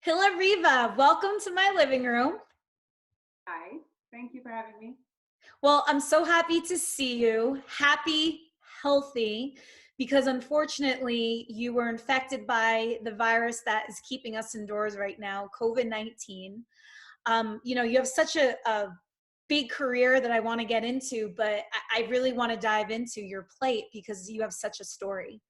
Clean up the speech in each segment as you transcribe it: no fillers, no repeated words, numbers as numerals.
Hila Revah, welcome to my living room. Hi, thank you for having me. Well, I'm so happy to see you. Happy, healthy, because unfortunately you were infected by the virus that is keeping us indoors right now, COVID-19. You have such a big career that I want to get into, but I really want to dive into your plate because you have such a story.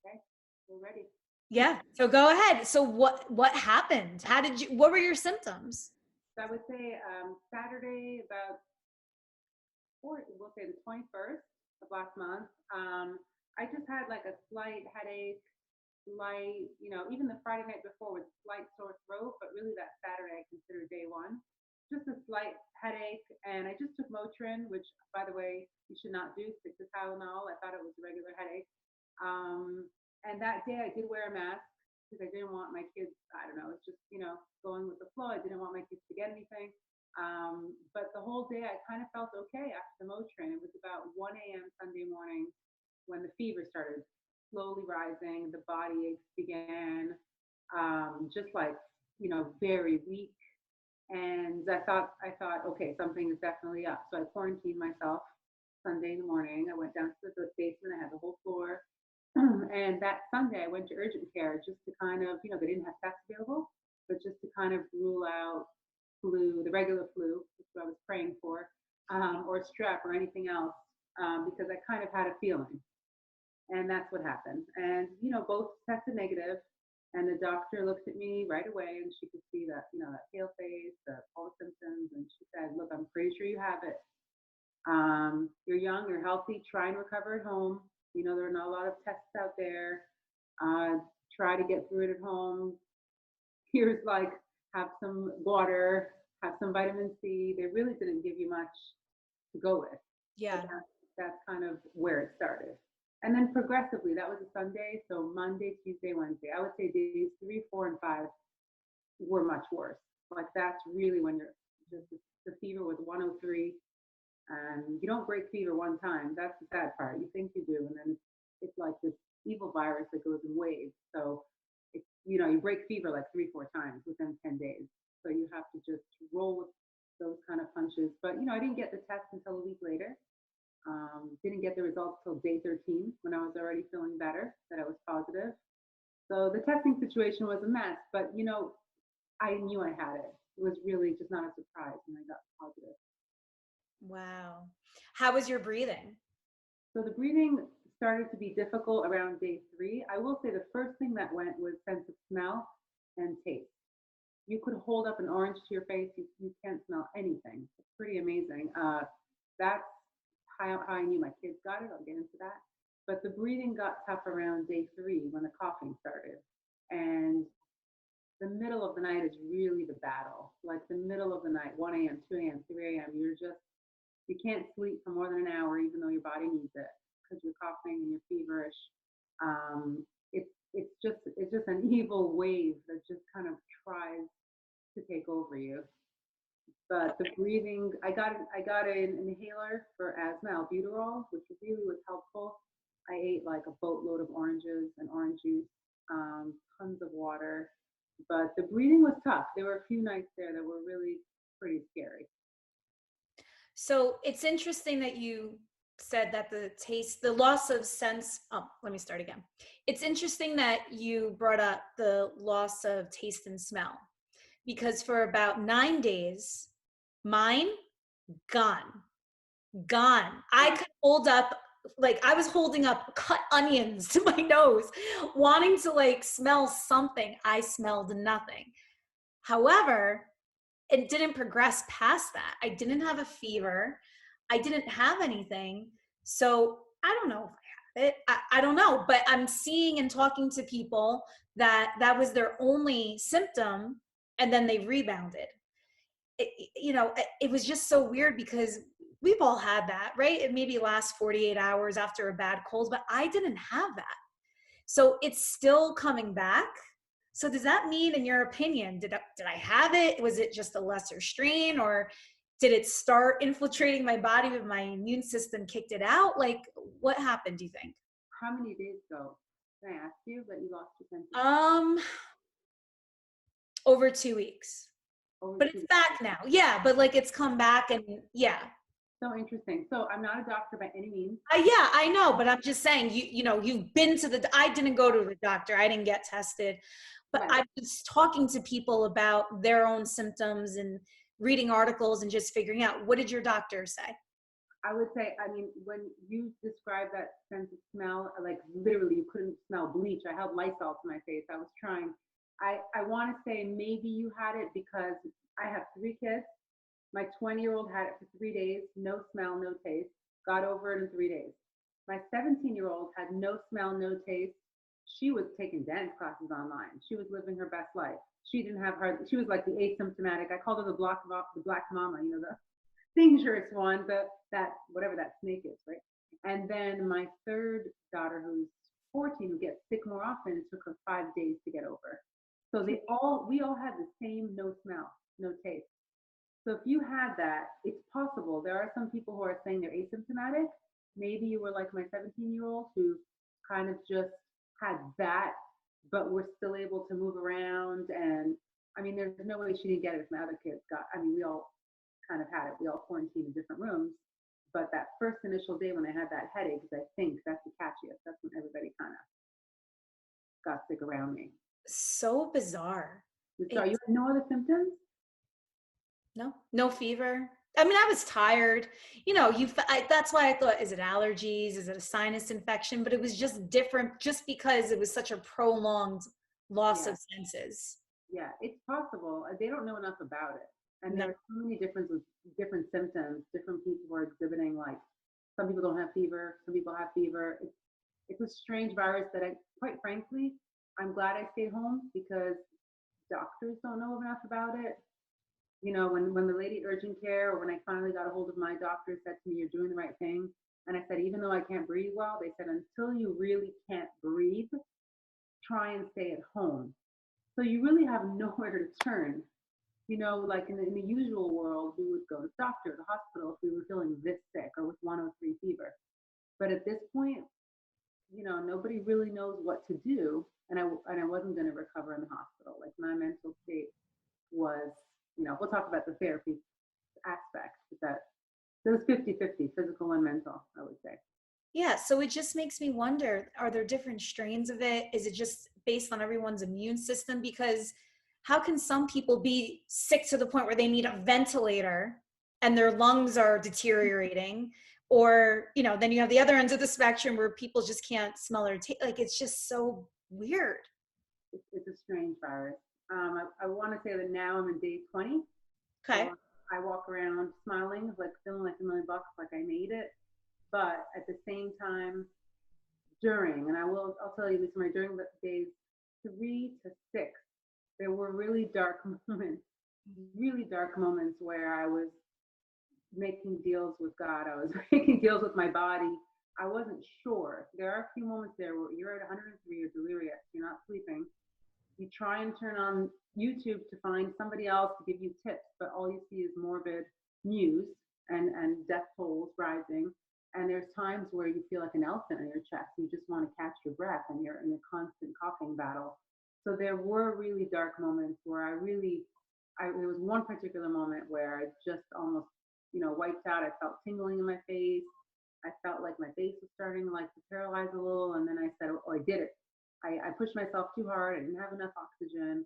Okay, we're ready. Yeah, so go ahead. So what happened? What were your symptoms? So I would say Saturday, about we'll say the 21st of last month. I just had like a slight headache, even the Friday night before with slight sore throat, but really that Saturday I consider day one. Just a slight headache, and I just took Motrin, which, by the way, you should not do. Stick to Tylenol. I thought it was a regular headache. And that day I did wear a mask because I didn't want my kids. I don't know. It's just going with the flow. I didn't want my kids to get anything. But the whole day I kind of felt okay after the Motrin. It was about 1 a.m. Sunday morning when the fever started slowly rising. The body aches began, just like very weak. And I thought, okay, something is definitely up. So I quarantined myself Sunday in the morning. I went down to the basement. I had the whole floor. And that Sunday I went to urgent care just to kind of, they didn't have tests available, but just to kind of rule out flu, the regular flu, which I was praying for, or strep or anything else, because I kind of had a feeling. And that's what happened. And, both tested negative. And the doctor looked at me right away and she could see that, that pale face, all the symptoms. And she said, look, I'm pretty sure you have it. You're young, you're healthy, try and recover at home. There are not a lot of tests out there. Uh, Try to get through it at home. Here's like, have some water, have some vitamin C. They really didn't give you much to go with. But Yeah. that's kind of where it started. And then progressively, that was a Sunday. So Monday, Tuesday, Wednesday. I would say days 3, 4, and 5 were much worse. Like that's really when you're just the fever was 103, and you don't break fever one time. That's the sad part. You think you do, and then it's like this evil virus that goes in waves. So it's you break fever like 3, 4 times within 10 days. So you have to just roll with those kind of punches. But I didn't get the test until a week later. Didn't get the results till day 13 when I was already feeling better, that I was positive. So the testing situation was a mess, but I knew I had it. It was really just not a surprise when I got positive. Wow. How was your breathing? So the breathing started to be difficult around day 3. I will say the first thing that went was sense of smell and taste. You could hold up an orange to your face, you can't smell anything. It's pretty amazing. That's how I knew my kids got it. I'll get into that. But the breathing got tough around day 3 when the coughing started. And the middle of the night is really the battle. Like the middle of the night, 1 a.m., 2 a.m., 3 a.m., you can't sleep for more than an hour, even though your body needs it because you're coughing and you're feverish. It's just an evil wave that just kind of tries to take over you. But the breathing, I got an inhaler for asthma, albuterol, which really was helpful. I ate like a boatload of oranges and orange juice, tons of water. But the breathing was tough. There were a few nights there that were really pretty scary. So it's interesting that you said that the loss of sense. Oh, let me start again. It's interesting that you brought up the loss of taste and smell because for about 9 days, mine gone, gone. I Yeah. could hold up, like I was holding up cut onions to my nose, wanting to like smell something. I smelled nothing. However, it didn't progress past that. I didn't have a fever. I didn't have anything. So I don't know if I have it. I don't know, but I'm seeing and talking to people that that was their only symptom and then they rebounded. It was just so weird because we've all had that, right? It maybe lasts 48 hours after a bad cold, but I didn't have that. So it's still coming back. So does that mean, in your opinion, did I have it? Was it just a lesser strain, or did it start infiltrating my body, but my immune system kicked it out? Like, what happened, do you think? How many days ago? Can I ask you that you lost your sense of Um, smell? Over 2 weeks. Over But two it's weeks. back now. Yeah, but like it's come back and yeah. So interesting. So I'm not a doctor by any means. Yeah, I know, but I'm just saying you know, you've been to I didn't go to the doctor. I didn't get tested. But Right. I was talking to people about their own symptoms and reading articles and just figuring out, what did your doctor say? I would say, I mean, when you describe that sense of smell, like literally you couldn't smell bleach. I held Lysol to my face. I was trying. I want to say maybe you had it because I have 3 kids. My 20-year-old had it for 3 days, no smell, no taste, got over it in 3 days. My 17-year-old had no smell, no taste. She was taking dance classes online. She was living her best life. She didn't have her, she was like the asymptomatic. I called her the black mama, you know, the dangerous one, that whatever that snake is, right? And then my third daughter, who's 14, who gets sick more often, it took her 5 days to get over. So we all had the same no smell, no taste. So if you had that, it's possible. There are some people who are saying they're asymptomatic. Maybe you were like my 17-year-old who kind of just had that, but we're still able to move around. And I mean, there's no way she didn't get it if my other kids got. I mean, we all kind of had it. We all quarantined in different rooms. But that first initial day when I had that headache, I think that's the catchiest. That's when everybody kind of got sick around me. So bizarre. So you It's had no other symptoms? no fever. I mean, I was tired. You know, that's why I thought, is it allergies? Is it a sinus infection? But it was just different just because it was such a prolonged loss Yeah. of senses. Yeah, it's possible. They don't know enough about it. And No. there are so many different symptoms. Different people are exhibiting, like some people don't have fever, some people have fever. It's a strange virus that quite frankly, I'm glad I stayed home because doctors don't know enough about it. You know, when the lady urgent care, or when I finally got a hold of my doctor, said to me, "You're doing the right thing." And I said, even though I can't breathe well, they said, until you really can't breathe, try and stay at home. So you really have nowhere to turn. You know, like in the usual world, we would go to the doctor, the hospital, if we were feeling this sick or with 103 fever. But at this point, you know, nobody really knows what to do. And I wasn't going to recover in the hospital. Like my mental state was, you know, we'll talk about the therapy aspect, but that it was 50-50, physical and mental, I would say. Yeah, so it just makes me wonder, are there different strains of it? Is it just based on everyone's immune system? Because how can some people be sick to the point where they need a ventilator and their lungs are deteriorating? Or, you know, then you have the other ends of the spectrum where people just can't smell or taste. Like, it's just so weird. It's a strange virus. I want to say that now I'm in day 20. Okay. So I walk around smiling, like feeling like $1 million, like I made it. But at the same time, and I'll tell you this, during the days 3 to 6, there were really dark moments where I was making deals with God. I was making deals with my body. I wasn't sure. There are a few moments there where you're at 103, you're delirious, you're not sleeping. You try and turn on YouTube to find somebody else to give you tips, but all you see is morbid news and death tolls rising. And there's times where you feel like an elephant in your chest. You just want to catch your breath and you're in a constant coughing battle. So there were really dark moments where there was one particular moment where I just almost, you know, wiped out. I felt tingling in my face. I felt like my face was starting like to paralyze a little. And then I said, oh, I did it. I pushed myself too hard. I didn't have enough oxygen.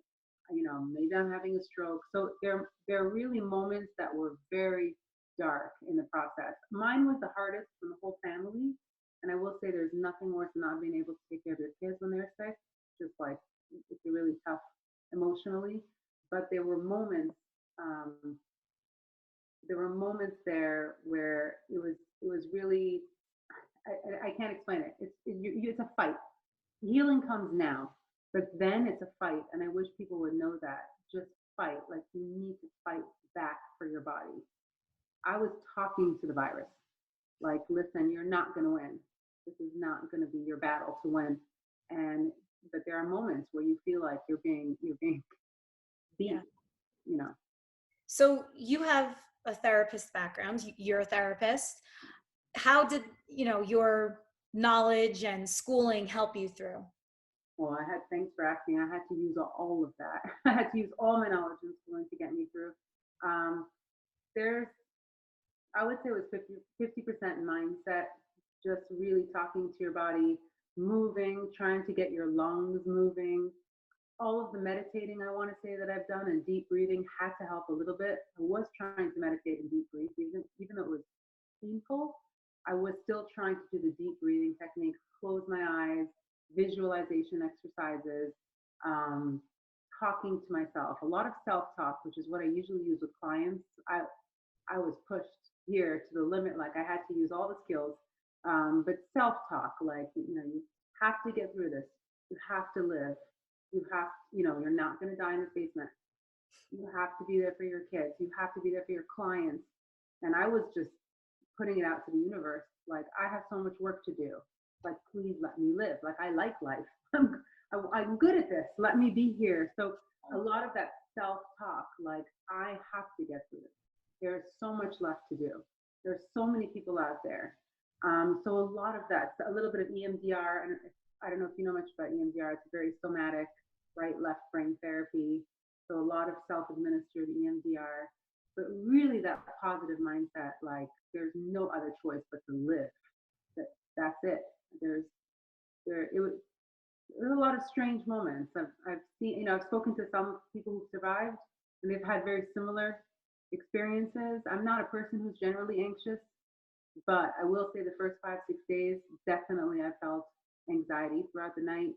You know, maybe I'm having a stroke. So there are really moments that were very dark in the process. Mine was the hardest for the whole family. And I will say there's nothing worse than not being able to take care of your kids when they're sick. Just like it's really tough emotionally. But um, there were moments there where it was really I can't explain it. It's a fight. Healing comes now, but then it's a fight, and I wish people would know that. Just fight. Like you need to fight back for your body. I was talking to the virus, like, listen, you're not going to win. This is not going to be your battle to win. And but there are moments where you feel like you're being beat. Yeah. You know, So you have a therapist background. You're a therapist. How did, you know, your knowledge and schooling help you through? Well, thanks for asking. I had to use all of that. I had to use all my knowledge and schooling to get me through. Um, there's, I would say it was 50% mindset, just really talking to your body, moving, trying to get your lungs moving. All of the meditating I want to say that I've done and deep breathing had to help a little bit. I was trying to meditate and deep breathe, even though it was painful. I was still trying to do the deep breathing technique, close my eyes, visualization exercises, um, talking to myself, a lot of self-talk, which is what I usually use with clients. I was pushed here to the limit, like I had to use all the skills. But self-talk, like, you have to get through this. You have to live. You have, you're not going to die in this basement. You have to be there for your kids. You have to be there for your clients. And I was just putting it out to the universe. Like, I have so much work to do. Like, please let me live. Like, I like life. I'm good at this. Let me be here. So a lot of that self-talk, like, I have to get through this. There's so much left to do. There's so many people out there. So a lot of that, a little bit of EMDR, and I don't know if you know much about EMDR. It's very somatic, right, left brain therapy. So a lot of self-administered EMDR, but really that positive mindset, like there's no other choice but to live. That's it. It was a lot of strange moments. I've seen, I've spoken to some people who survived, and they've had very similar experiences. I'm not a person who's generally anxious, but I will say the first 5, 6 days, definitely I felt anxiety throughout the night.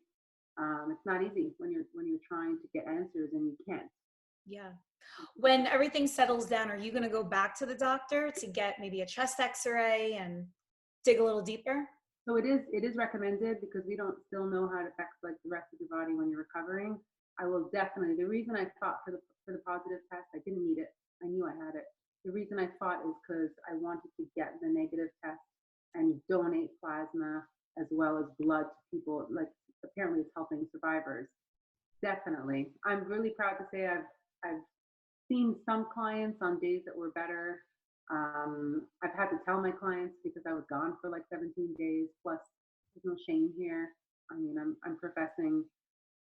It's not easy when you're trying to get answers and you can't. Yeah. When everything settles down, are you going to go back to the doctor to get maybe a chest x-ray and dig a little deeper? So it is recommended, because we don't still know how it affects like the rest of your body when you're recovering. I will definitely, the reason I fought for the positive test, I didn't need it. I knew I had it. The reason I fought is because I wanted to get the negative test and donate plasma as well as blood to people. Like, apparently it's helping survivors. Definitely. I'm really proud to say I've seen some clients on days that were better. I've had to tell my clients because I was gone for like 17 days. Plus, there's no shame here. I mean, I'm professing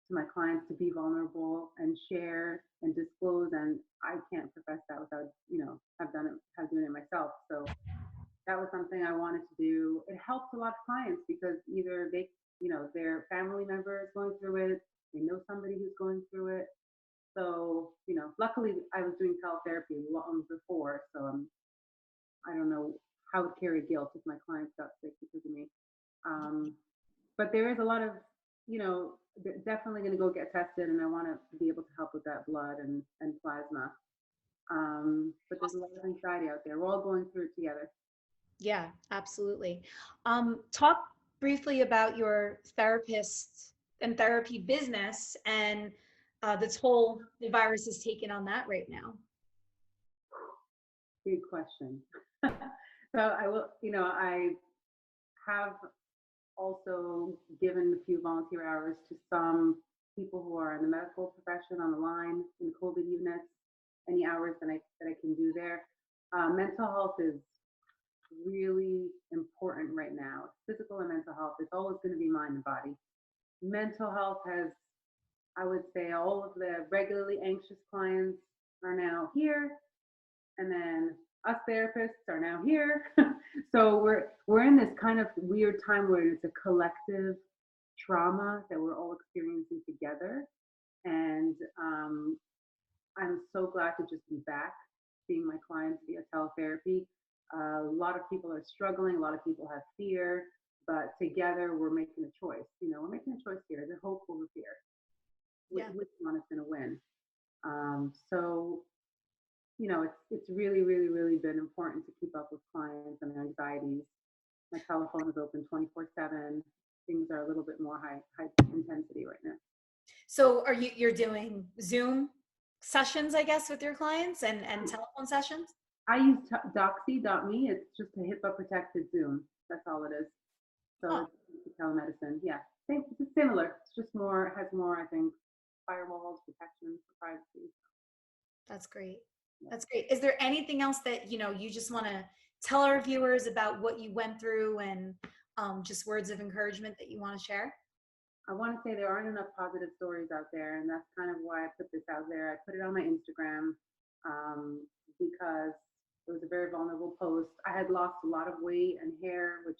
to my clients to be vulnerable and share and disclose, and I can't profess that without, have doing it myself. So that was something I wanted to do. It helps a lot of clients because either they, their family member is going through it, they know somebody who's going through it. So, luckily I was doing teletherapy long before, so I don't know how I would carry guilt if my clients got sick because of me. But there is a lot of, definitely going to go get tested, and I want to be able to help with that blood and plasma. But there's a lot of anxiety out there. We're all going through it together. Yeah, absolutely. Talk briefly about your therapist and therapy business and the toll the virus has taken on that right now. Big question. So I will, I have also given a few volunteer hours to some people who are in the medical profession on the line in COVID units. Any hours that I can do there. Mental health is really important right now. Physical and mental health. It's always going to be mind and body. Mental health has, I would say, all of the regularly anxious clients are now here, and then us therapists are now here. So we're in this kind of weird time where it's a collective trauma that we're all experiencing together. And I'm so glad to just be back seeing my clients via teletherapy. A lot of people are struggling. A lot of people have fear, but together we're making a choice. We're making a choice here. There's hope over fear. Yeah. Which one is going to win? So it's really, really, really been important to keep up with clients and their anxieties. My telephone is open 24/7. Things are a little bit more high intensity right now. So you're doing Zoom sessions, I guess, with your clients and telephone sessions? I use Doxy.me. It's just a HIPAA protected Zoom. That's all it is. So it's telemedicine. Yeah. It's similar. It's just has more, I think, firewalls, protection for privacy. That's great. That's great. Is there anything else that, you just want to tell our viewers about what you went through and just words of encouragement that you want to share? I want to say there aren't enough positive stories out there, and that's kind of why I put this out there. I put it on my Instagram because it was a very vulnerable post. I had lost a lot of weight and hair, which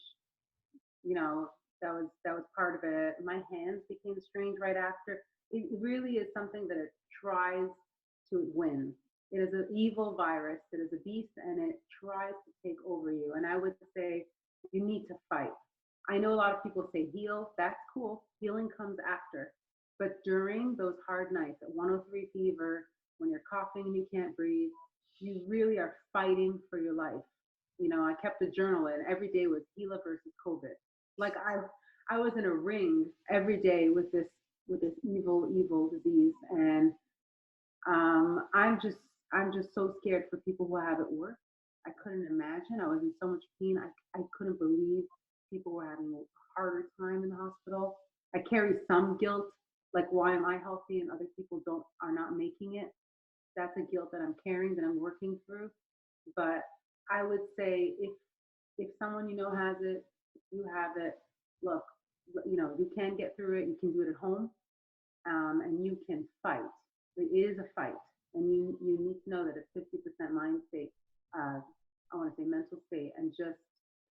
you know that was part of it. My hands became strange right after. It really is something that it tries to win. It is an evil virus. It is a beast, and it tries to take over you. And I would say you need to fight. I know a lot of people say heal. That's cool. Healing comes after. But during those hard nights at 103 fever, when you're coughing and you can't breathe, you really are fighting for your life. I kept a journal and every day was Hila versus COVID. Like I was in a ring every day with this evil disease, and I'm just so scared for people who have it worse. I couldn't imagine. I was in so much pain. I couldn't believe people were having a harder time in the hospital. I carry some guilt, like why am I healthy and other people don't are not making it? That's a guilt that I'm carrying, that I'm working through. But I would say if someone has it, if you have it, look, you can get through it. You can do it at home, and you can fight. It is a fight, and you need to know that it's 50% mind state. I want to say mental state, and just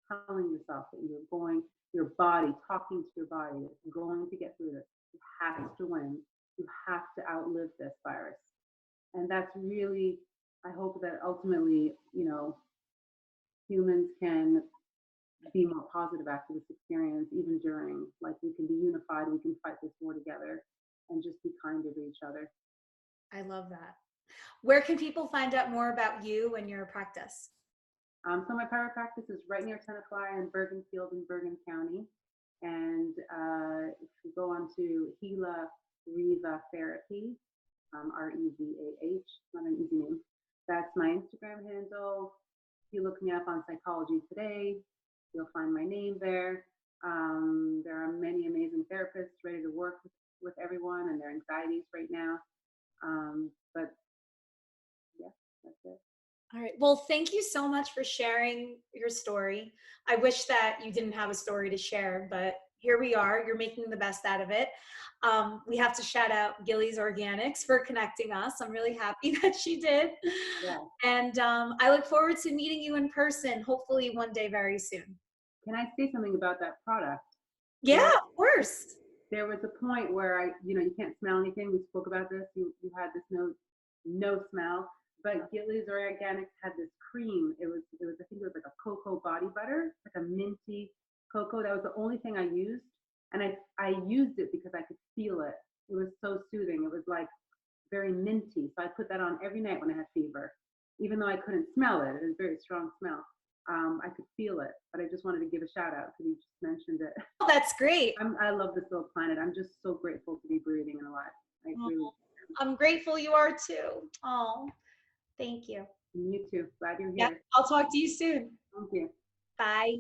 telling yourself that your body, talking to your body, that you're going to get through this. You have to win. You have to outlive this virus, and that's really. I hope that ultimately, humans can be more positive after this experience, even during. Like we can be unified, we can fight this war together, and just be kinder to each other. I love that. Where can people find out more about you and your practice? So my private practice is right near Tenafly in Bergen Field in Bergen County. And if you go on to Hila Revah Therapy, Revah, not an easy name. That's my Instagram handle. If you look me up on Psychology Today, you'll find my name there. There are many amazing therapists ready to work with everyone and their anxieties right now. But yeah, that's it. All right. Well, thank you so much for sharing your story. I wish that you didn't have a story to share, but here we are. You're making the best out of it. We have to shout out Gilly's Organics for connecting us. I'm really happy that she did. Yeah. And I look forward to meeting you in person, hopefully one day very soon. Can I say something about that product? Yeah, of course. There was a point where you can't smell anything. We spoke about this. You had this no smell. But Gilly's Organics had this cream. It was I think it was like a cocoa body butter, like a minty cocoa. That was the only thing I used, and I used it because I could feel it. It was so soothing. It was like very minty. So I put that on every night when I had fever, even though I couldn't smell it. It was a very strong smell. I could feel it, but I just wanted to give a shout out because you just mentioned it. Oh, that's great. I love this little planet. I'm just so grateful to be breathing and alive. I'm grateful you are too. Oh, thank you. You too. Glad you're Yeah, here. I'll talk to you soon. Thank you. Bye.